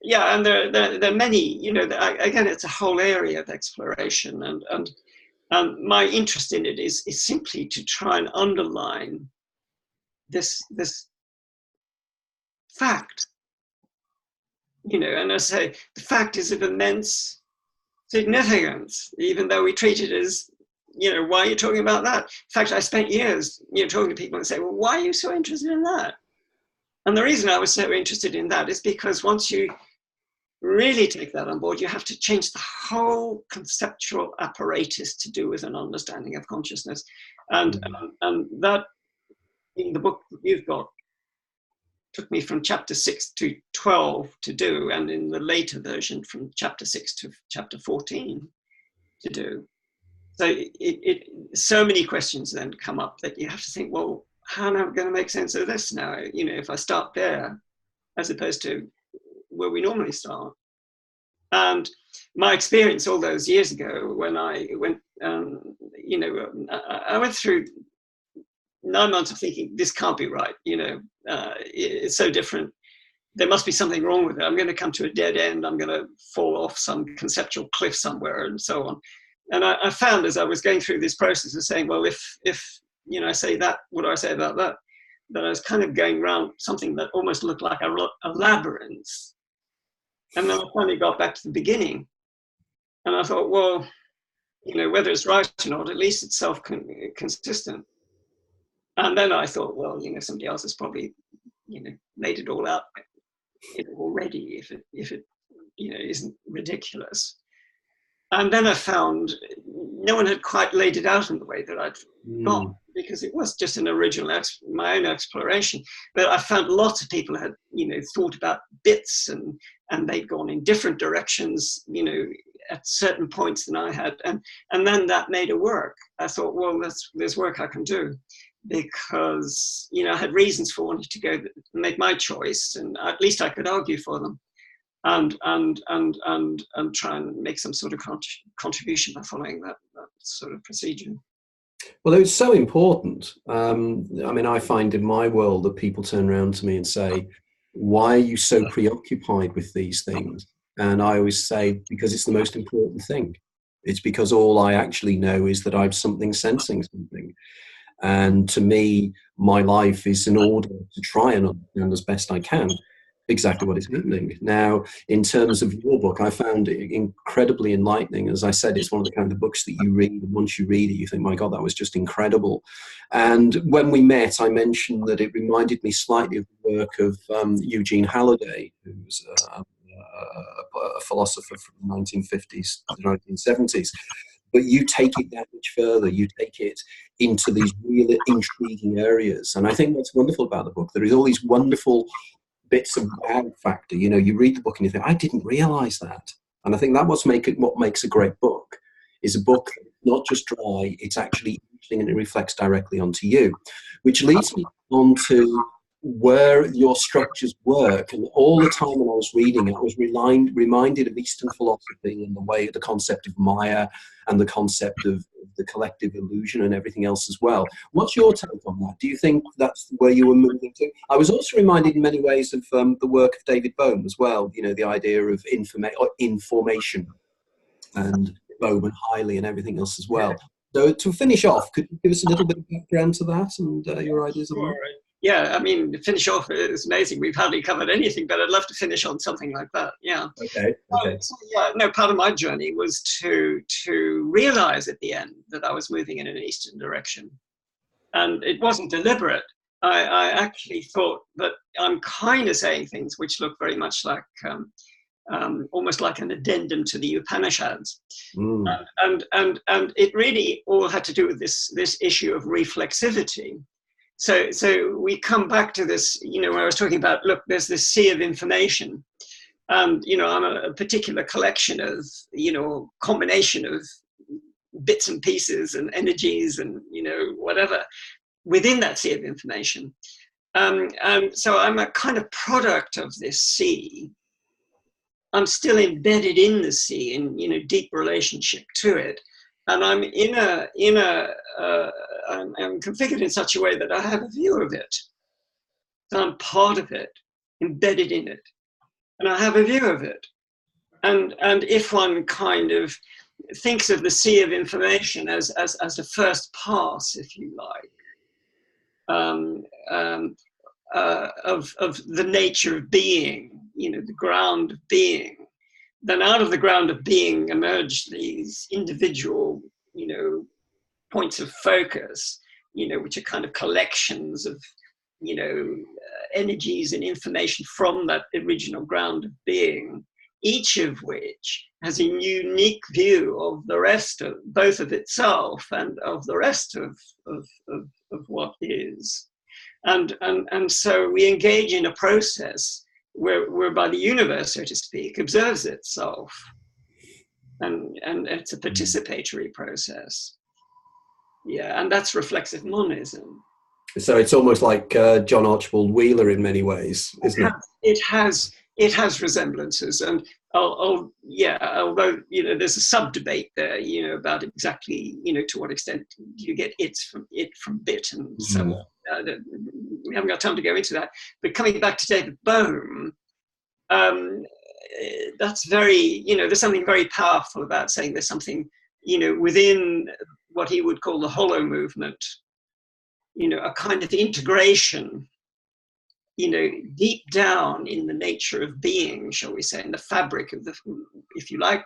yeah, and there are many, you know, again, it's a whole area of exploration, and my interest in it is simply to try and underline this fact, you know, and I say the fact is of immense significance, even though we treat it as, you know, why are you talking about that? In fact, I spent years, you know, talking to people and say, well, why are you so interested in that? And the reason I was so interested in that is because once you really take that on board, you have to change the whole conceptual apparatus to do with an understanding of consciousness. And that, in the book that you've got, took me from chapter 6 to 12 to do, and in the later version from chapter 6 to chapter 14 to do. So so many questions then come up that you have to think, well, how am I going to make sense of this now? You know, if I start there, as opposed to where we normally start. And my experience all those years ago when I went, you know, I went through 9 months of thinking, this can't be right, you know, it's so different. There must be something wrong with it. I'm going to come to a dead end. I'm going to fall off some conceptual cliff somewhere and so on. And I found as I was going through this process of saying, well, if you know, I say that, what do I say about that? That I was kind of going around something that almost looked like a labyrinth. And then I finally got back to the beginning. And I thought, well, you know, whether it's right or not, at least it's self-consistent. And then I thought, well, you know, somebody else has probably, you know, laid it all out already if it you know, isn't ridiculous. And then I found no one had quite laid it out in the way that I'd gone, because it was just an original, my own exploration. But I found lots of people had, you know, thought about bits and they'd gone in different directions, you know, at certain points than I had. And then that made it work. I thought, well, there's work I can do, because, you know, I had reasons for wanting to go make my choice, and at least I could argue for them. And try and make some sort of contribution by following that sort of procedure. Well, it's so important. I mean, I find in my world that people turn around to me and say, why are you so preoccupied with these things? And I always say, because it's the most important thing. It's because all I actually know is that I'm something sensing something. And to me, my life is in order to try and understand as best I can exactly what is happening. Now, in terms of your book, I found it incredibly enlightening. As I said, it's one of the kind of books that you read, and once you read it, you think, my God, that was just incredible. And when we met, I mentioned that it reminded me slightly of the work of Eugene Halliday, who was a philosopher from the 1950s to the 1970s. But you take it that much further. You take it into these really intriguing areas. And I think what's wonderful about the book, there is all these wonderful bits of wow factor. You know, you read the book and you think, I didn't realize that. And I think that what makes a great book is a book that's not just dry, it's actually interesting and it reflects directly onto you, which leads me on to where your structures work. And all the time when I was reading it, I was reminded of Eastern philosophy and the concept of Maya and the concept of the collective illusion and everything else as well. What's your take on that? Do you think that's where you were moving to? I was also reminded in many ways of the work of David Bohm as well, you know, the idea of information and Bohm and Hiley and everything else as well. So to finish off, could you give us a little bit of background to that and your ideas on that? Yeah, I mean, to finish off is amazing. We've hardly covered anything, but I'd love to finish on something like that. Yeah. Okay. So, yeah, no, part of my journey was to realize at the end that I was moving in an Eastern direction. And it wasn't deliberate. I actually thought that I'm kind of saying things which look very much like, almost like an addendum to the Upanishads. And it really all had to do with this issue of reflexivity. So we come back to this, you know, when I was talking about, look, there's this sea of information. You know, I'm a particular collection of, you know, combination of bits and pieces and energies and, you know, whatever within that sea of information. And so I'm a kind of product of this sea. I'm still embedded in the sea in, you know, deep relationship to it. And I'm I'm configured in such a way that I have a view of it. So I'm part of it, embedded in it. And I have a view of it. And if one kind of thinks of the sea of information as a first pass, if you like, of the nature of being, you know, the ground of being, then out of the ground of being emerge these individual, you know, points of focus, you know, which are kind of collections of, you know, energies and information from that original ground of being, each of which has a unique view of the rest of both of itself and of the rest of what is. And so we engage in a process whereby the universe, so to speak, observes itself. And it's a participatory process. Yeah, and that's reflexive monism. So it's almost like John Archibald Wheeler in many ways, isn't it? It has resemblances, and although, you know, there's a sub debate there, you know, about exactly, you know, to what extent you get it from bit and so on. We haven't got time to go into that. But coming back to David Bohm, that's very, you know, there's something very powerful about saying there's something, you know, within what he would call the hollow movement, you know, a kind of integration, you know, deep down in the nature of being, shall we say, in the fabric of the, if you like,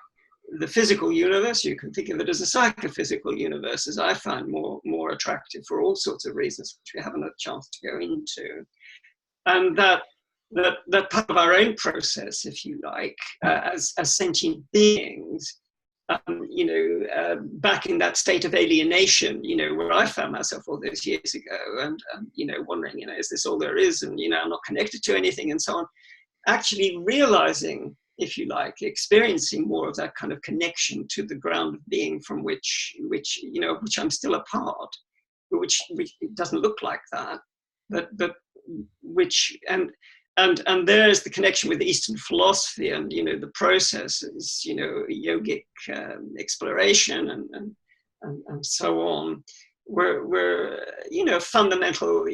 the physical universe. You can think of it as a psychophysical universe, as I find more attractive for all sorts of reasons, which we haven't had a chance to go into. And that part of our own process, if you like, as sentient beings, you know, back in that state of alienation, you know, where I found myself all those years ago, and you know, wondering, you know, is this all there is? And, you know, I'm not connected to anything and so on. Actually realizing, if you like, experiencing more of that kind of connection to the ground of being from which you know, which I'm still a part, which it doesn't look like that, but which, and there's the connection with Eastern philosophy and, you know, the processes, you know, yogic exploration and so on. fundamental,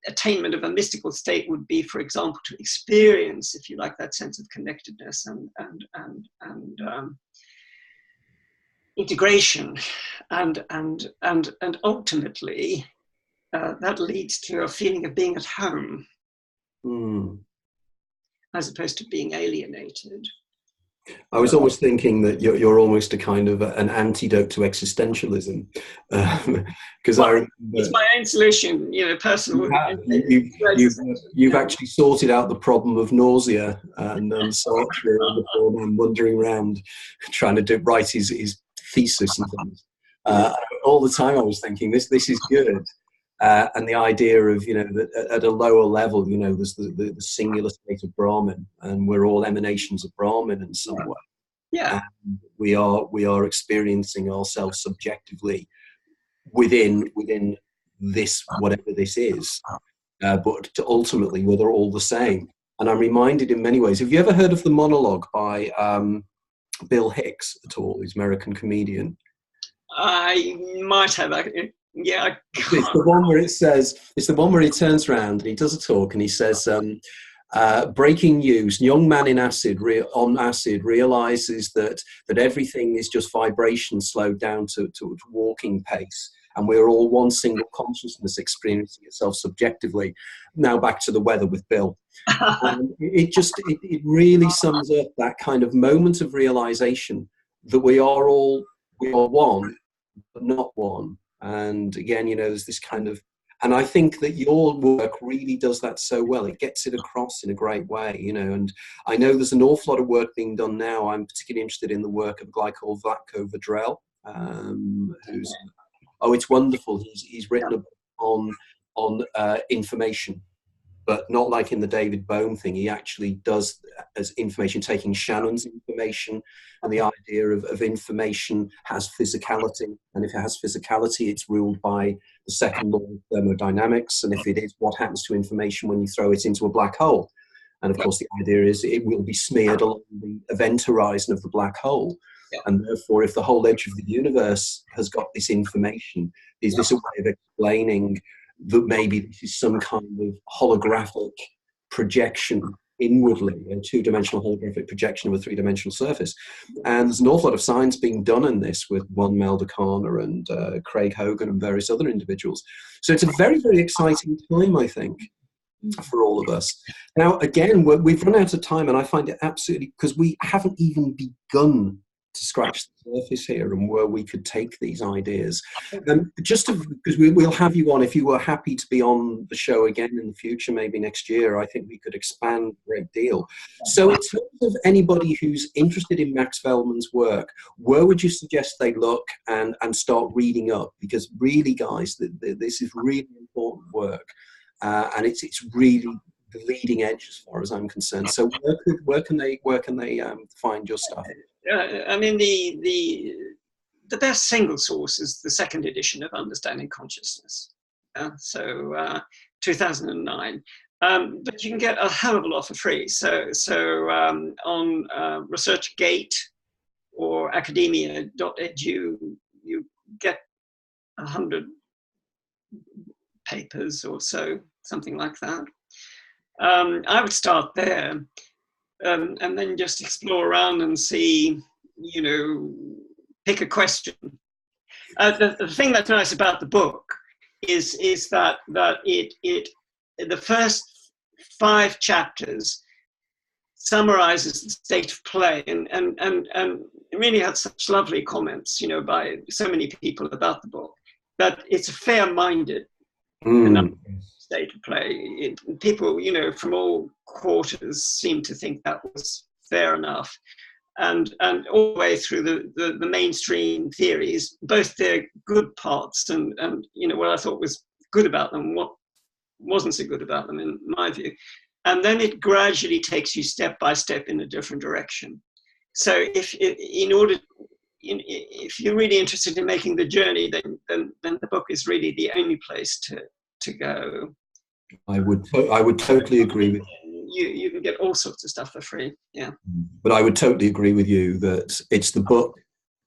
attainment of a mystical state would be, for example, to experience, if you like, that sense of connectedness and integration, and ultimately that leads to a feeling of being at home, as opposed to being alienated. I was always thinking that you're almost a kind of an antidote to existentialism, because it's my own solution, personal. You've actually sorted out the problem of nausea, and so actually the poor man wandering around trying to write his thesis and things. All the time I was thinking this is good. And the idea of, that at a lower level, there's the singular state of Brahman, and we're all emanations of Brahman in some way. Yeah. And we are experiencing ourselves subjectively within this, whatever this is. But ultimately, we're all the same. And I'm reminded in many ways. Have you ever heard of the monologue by Bill Hicks at all? He's an American comedian. I might have. Yeah, it's the one where it says, it's the one where he turns around and he does a talk and he says, breaking news, young man on acid realizes that everything is just vibration slowed down to walking pace, and we're all one single consciousness experiencing itself subjectively. Now back to the weather with Bill. It really sums up that kind of moment of realization that we are one, but not one. And again, there's this kind of, and I think that your work really does that so well. It gets it across in a great way, and I know there's an awful lot of work being done now. I'm particularly interested in the work of a guy called Vlatko Vedrell, who's, it's wonderful. He's written a book on information, but not like in the David Bohm thing. He actually does as information, taking Shannon's information, and the idea of information has physicality. And if it has physicality, it's ruled by the second law of thermodynamics. And if it is, what happens to information when you throw it into a black hole? And of course, the idea is it will be smeared along the event horizon of the black hole. And therefore, if the whole edge of the universe has got this information, is this a way of explaining that maybe this is some kind of holographic projection inwardly, a two-dimensional holographic projection of a three-dimensional surface? And there's an awful lot of science being done in this with one Meldakana and Craig Hogan and various other individuals. So it's a very, very exciting time, I think, for all of us. Now, again, we've run out of time, and I find it absolutely, because we haven't even begun to scratch the surface here and where we could take these ideas. Because we'll have you on, if you were happy to be on the show again in the future, maybe next year, I think we could expand a great deal. So in terms of anybody who's interested in Max Velmans' work, where would you suggest they look and start reading up? Because really, guys, this is really important work, and it's really the leading edge as far as I'm concerned. So where can they find your stuff? I mean, the best single source is the second edition of Understanding Consciousness, 2009. But you can get a hell of a lot for free. So on Research Gate or Academia.edu, you get 100 papers or so, something like that. I would start there. And then just explore around and see, pick a question. The thing that's nice about the book is that it the first 5 chapters summarizes the state of play, and it really had such lovely comments, by so many people about the book, that it's a fair-minded state of play. People, from all quarters seem to think that was fair enough. And all the way through the mainstream theories, both their good parts and what I thought was good about them, what wasn't so good about them in my view. And then it gradually takes you step by step in a different direction. So if you're really interested in making the journey, then the book is really the only place to go. I would totally agree with you. You can get all sorts of stuff for free, yeah. But I would totally agree with you that it's the book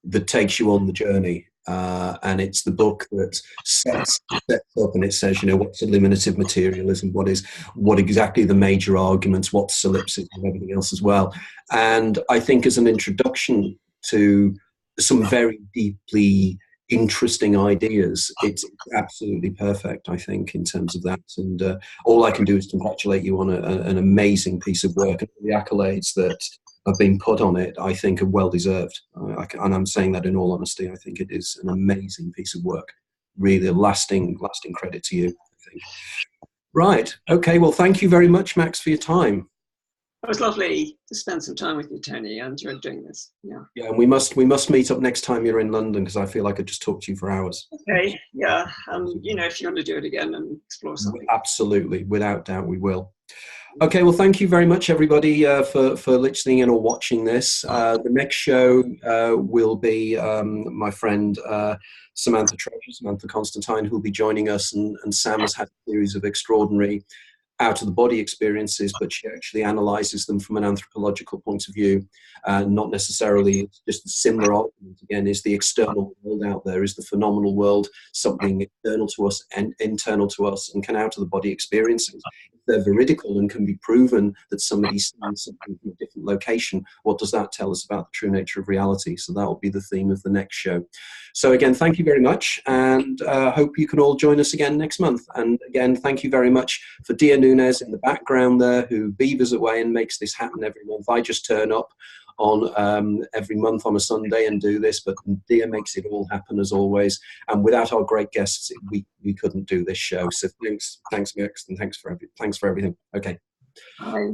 that takes you on the journey. And it's the book that sets up and it says, you know, what's eliminative materialism, what exactly the major arguments, what's solipsism, and everything else as well. And I think as an introduction to some very deeply interesting ideas, it's absolutely perfect, I think, in terms of that. And all I can do is congratulate you on an amazing piece of work, and the accolades that have been put on it, I think, are well deserved. And I'm saying that in all honesty. I think it is an amazing piece of work. Really a lasting credit to you, I think. Right. Okay. Well, thank you very much, Max, for your time. It was lovely to spend some time with you, Tony. I enjoyed doing this. Yeah. Yeah, and we must meet up next time you're in London, because I feel like I just talked to you for hours. Okay. Yeah. You know, if you want to do it again and explore something. Absolutely, without doubt, we will. Okay, well, thank you very much, everybody, for listening in or watching this. The next show will be my friend Samantha Constantine, who will be joining us. And Sam has had a series of extraordinary out-of-the-body experiences, but she actually analyzes them from an anthropological point of view, not necessarily just a similar argument. Again, is the external world out there, is the phenomenal world something external to us and internal to us, and can out-of-the-body experiences, if they're veridical and can be proven that somebody sees something from a different location, what does that tell us about the true nature of reality? So that will be the theme of the next show. So again, thank you very much, and hope you can all join us again next month. And again, thank you very much for Dia Nunes in the background there, who beavers away and makes this happen every month. I just turn up on every month on a Sunday and do this, but Dia makes it all happen as always. And without our great guests, we couldn't do this show. So thanks, Max, and thanks for everything. Okay. Bye.